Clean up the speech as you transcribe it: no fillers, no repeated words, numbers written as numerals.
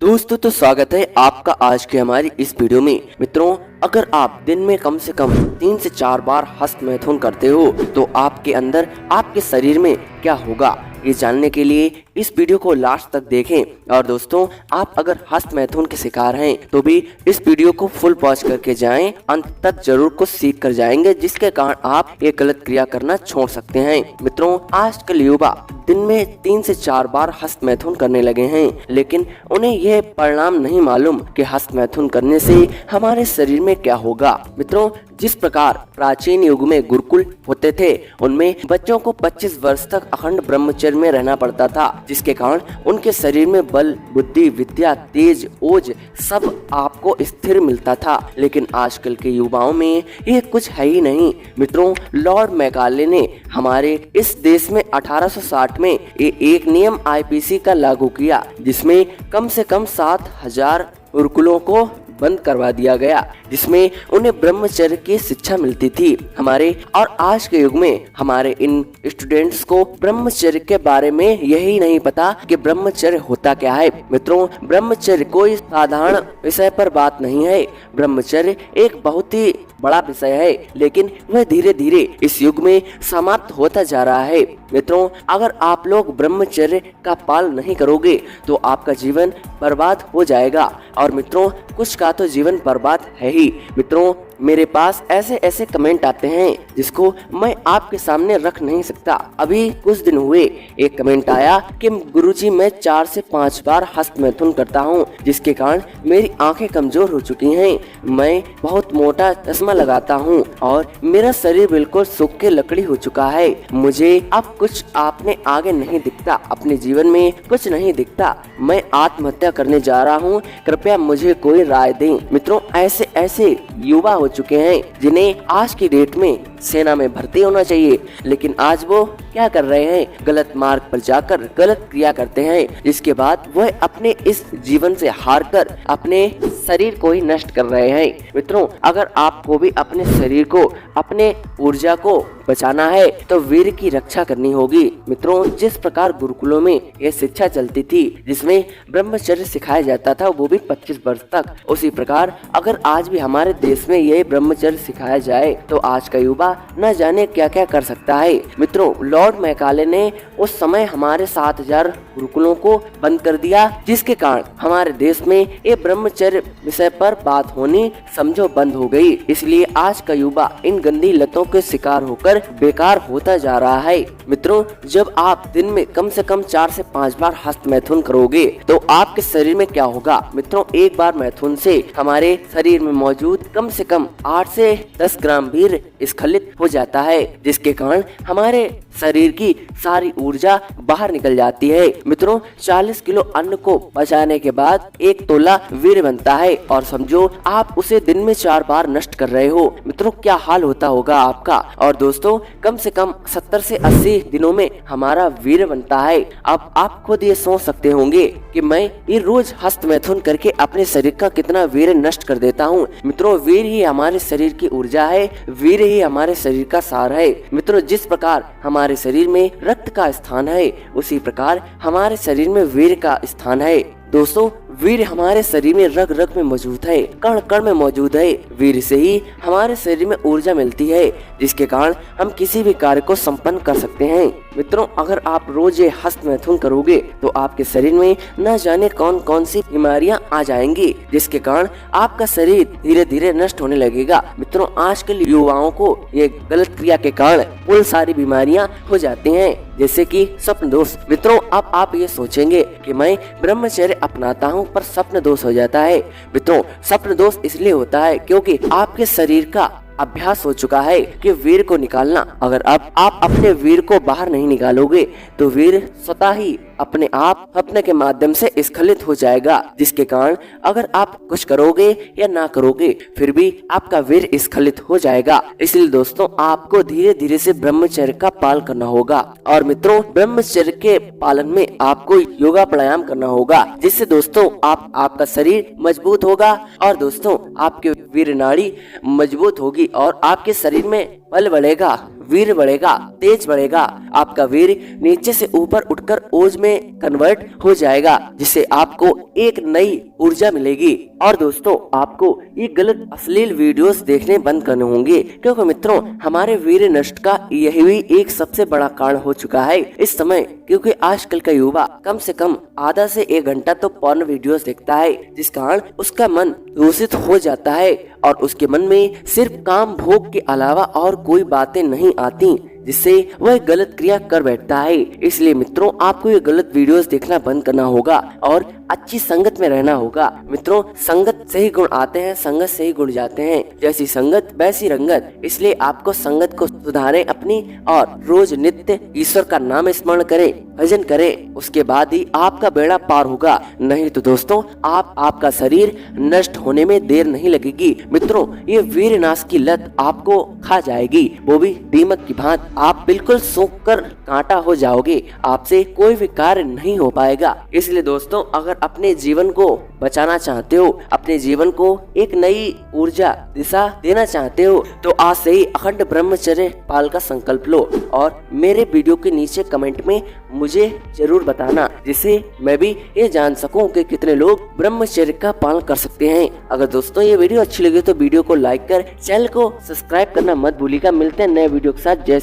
दोस्तों तो स्वागत है आपका आज के हमारी इस वीडियो में। मित्रों, अगर आप दिन में कम से कम 3 से 4 बार हस्त मैथुन करते हो तो आपके अंदर आपके शरीर में क्या होगा, ये जानने के लिए इस वीडियो को लास्ट तक देखें। और दोस्तों, आप अगर हस्त मैथुन के शिकार हैं तो भी इस वीडियो को फुल पॉज करके जाएं, अंत तक जरूर कुछ सीख कर जाएंगे, जिसके कारण आप ये गलत क्रिया करना छोड़ सकते हैं। मित्रों, आजकल युवा दिन में 3 से 4 बार हस्त मैथुन करने लगे हैं, लेकिन उन्हें यह परिणाम नहीं मालूम कि हस्त मैथुन करने से हमारे शरीर में क्या होगा। मित्रों, जिस प्रकार प्राचीन युग में गुरुकुल होते थे, उनमें बच्चों को 25 वर्ष तक अखंड ब्रह्मचर्य में रहना पड़ता था, जिसके कारण उनके शरीर में बल, बुद्धि, विद्या, तेज, ओज सब आपको स्थिर मिलता था। लेकिन आजकल के युवाओं में ये कुछ है ही नहीं। मित्रों, लॉर्ड मैकाले ने हमारे इस देश में 1860 में एक नियम आईपीसी का लागू किया, जिसमें कम से कम 7000 गुरुकुलों को बंद करवा दिया गया, जिसमें उन्हें ब्रह्मचर्य की शिक्षा मिलती थी। हमारे और आज के युग में हमारे इन स्टूडेंट्स को ब्रह्मचर्य के बारे में यही नहीं पता कि ब्रह्मचर्य होता क्या है। मित्रों, ब्रह्मचर्य कोई साधारण विषय पर बात नहीं है। ब्रह्मचर्य एक बहुत ही बड़ा विषय है, लेकिन वह धीरे धीरे इस युग में समाप्त होता जा रहा है। मित्रों, अगर आप लोग ब्रह्मचर्य का पालन नहीं करोगे तो आपका जीवन बर्बाद हो जाएगा। और मित्रों, कुछ का तो जीवन बर्बाद है ही। मित्रों, मेरे पास ऐसे ऐसे कमेंट आते हैं जिसको मैं आपके सामने रख नहीं सकता। अभी कुछ दिन हुए एक कमेंट आया कि गुरुजी, मैं 4 से 5 बार हस्त मैथुन करता हूँ, जिसके कारण मेरी आंखें कमजोर हो चुकी हैं। मैं बहुत मोटा चश्मा लगाता हूँ और मेरा शरीर बिल्कुल सूख के लकड़ी हो चुका है। मुझे अब कुछ आपने आगे नहीं दिखता, अपने जीवन में कुछ नहीं दिखता। मैं आत्महत्या करने जा रहा हूँ, कृपया मुझे कोई राय दें। मित्रों, ऐसे ऐसे युवा हो चुके हैं जिन्हें आज की डेट में सेना में भर्ती होना चाहिए, लेकिन आज वो क्या कर रहे हैं, गलत मार्ग पर जाकर गलत क्रिया करते हैं, जिसके बाद वह अपने इस जीवन से हारकर अपने शरीर को ही नष्ट कर रहे हैं। मित्रों, अगर आपको भी अपने शरीर को, अपने ऊर्जा को बचाना है तो वीर की रक्षा करनी होगी। मित्रों, जिस प्रकार गुरुकुलों में यह शिक्षा चलती थी, जिसमें ब्रह्मचर्य सिखाया जाता था, वो भी 25 वर्ष तक, उसी प्रकार अगर आज भी हमारे देश में यह ब्रह्मचर्य सिखाया जाए तो आज का युवा न जाने क्या क्या कर सकता है। मित्रों, लॉर्ड मैकाले ने उस समय हमारे 7000 गुरुकुलों को बंद कर दिया, जिसके कारण हमारे देश में ये ब्रह्मचर्य विषय पर बात होनी समझो बंद हो गई। इसलिए आज का युवा इन गंदी लतों के शिकार होकर बेकार होता जा रहा है। मित्रों, जब आप दिन में कम से कम 4 से 5 बार हस्त मैथुन करोगे तो आपके शरीर में क्या होगा। मित्रों, एक बार मैथुन से हमारे शरीर में मौजूद कम से कम 8 से 10 ग्राम वीर्य स्खलित हो जाता है, जिसके कारण हमारे शरीर की सारी ऊर्जा बाहर निकल जाती है। मित्रों, 40 किलो अन्न को पचाने के बाद 1 तोला वीर्य बनता है, और समझो आप उसे दिन में 4 बार नष्ट कर रहे हो। मित्रों, क्या हाल होता होगा आपका। और दोस्तों, कम से कम 70 से 80 दिनों में हमारा वीर्य बनता है। अब आप खुद ये सोच सकते होंगे कि मैं ये रोज हस्त मैथुन करके अपने शरीर का कितना वीर्य नष्ट कर देता हूँ। मित्रों, वीर्य ही हमारे शरीर की ऊर्जा है, वीर्य ही हमारे शरीर का सार है। मित्रों, जिस प्रकार हमारे शरीर में रक्त का स्थान है, उसी प्रकार हमारे शरीर में वीर्य का स्थान है। दोस्तों, वीर्य हमारे शरीर में रग रग में मौजूद है, कण कण में मौजूद है। वीर्य से ही हमारे शरीर में ऊर्जा मिलती है, जिसके कारण हम किसी भी कार्य को संपन्न कर सकते हैं। मित्रों, अगर आप रोज ये हस्त मैथुन करोगे तो आपके शरीर में न जाने कौन कौन सी बीमारियां आ जाएंगी, जिसके कारण आपका शरीर धीरे धीरे नष्ट होने लगेगा। मित्रों, आजकल युवाओं को ये गलत क्रिया के कारण कुल सारी बीमारियां हो जाती हैं, जैसे कि स्वप्न दोष। मित्रों, अब आप ये सोचेंगे कि मैं ब्रह्मचर्य अपनाता हूँ पर स्वप्न दोष हो जाता है। मित्रों, स्वप्न दोष इसलिए होता है क्योंकि आपके शरीर का अभ्यास हो चुका है कि वीर को निकालना। अगर अब आप अपने वीर को बाहर नहीं निकालोगे तो वीर स्वतः ही अपने आप अपने के माध्यम से स्खलित हो जाएगा, जिसके कारण अगर आप कुछ करोगे या ना करोगे फिर भी आपका वीर स्खलित हो जाएगा। इसलिए दोस्तों, आपको धीरे धीरे से ब्रह्मचर्य का पालन करना होगा। और मित्रों, ब्रह्मचर्य के पालन में आपको योगा प्राणायाम करना होगा, जिससे दोस्तों आपका शरीर मजबूत होगा और दोस्तों आपके वीर नाड़ी मजबूत होगी और आपके शरीर में बल बढ़ेगा, वीर बढ़ेगा, तेज बढ़ेगा। आपका वीर नीचे से ऊपर उठकर ओज में कन्वर्ट हो जाएगा, जिससे आपको एक नई ऊर्जा मिलेगी। और दोस्तों, आपको ये गलत अश्लील वीडियोस देखने बंद करने होंगे, क्योंकि मित्रों हमारे वीर नष्ट का यही भी एक सबसे बड़ा कारण हो चुका है इस समय। क्योंकि आजकल का युवा कम से कम आधा से 1 घंटा तो पोर्न वीडियोस देखता है, जिस कारण उसका मन दूषित हो जाता है और उसके मन में सिर्फ काम भोग के अलावा और कोई बातें नहीं आती, जिससे वह गलत क्रिया कर बैठता है। इसलिए मित्रों, आपको ये गलत वीडियोस देखना बंद करना होगा और अच्छी संगत में रहना होगा। मित्रों, संगत से ही गुण आते हैं, संगत से ही गुण जाते हैं। जैसी संगत वैसी रंगत। इसलिए आपको संगत को सुधारें अपनी और रोज नित्य ईश्वर का नाम स्मरण करें, भजन करें, उसके बाद ही आपका बेड़ा पार होगा। नहीं तो दोस्तों, आपका शरीर नष्ट होने में देर नहीं लगेगी। मित्रों, ये वीर नाश की लत आपको खा जाएगी, वो भी दीमक की भांति। आप बिल्कुल सूख कर कांटा हो जाओगे, आपसे कोई भी कार्य नहीं हो पाएगा। इसलिए दोस्तों, अगर अपने जीवन को बचाना चाहते हो, अपने जीवन को एक नई ऊर्जा दिशा देना चाहते हो, तो आज से ही अखंड ब्रह्मचर्य पाल का संकल्प लो और मेरे वीडियो के नीचे कमेंट में मुझे जरूर बताना, जिससे मैं भी ये जान सकूं कि कितने लोग ब्रह्मचर्य का पालन कर सकते हैं। अगर दोस्तों ये वीडियो अच्छी लगे तो वीडियो को लाइक कर चैनल को सब्सक्राइब करना मत भूलिएगा। मिलते हैं नए वीडियो के साथ। जय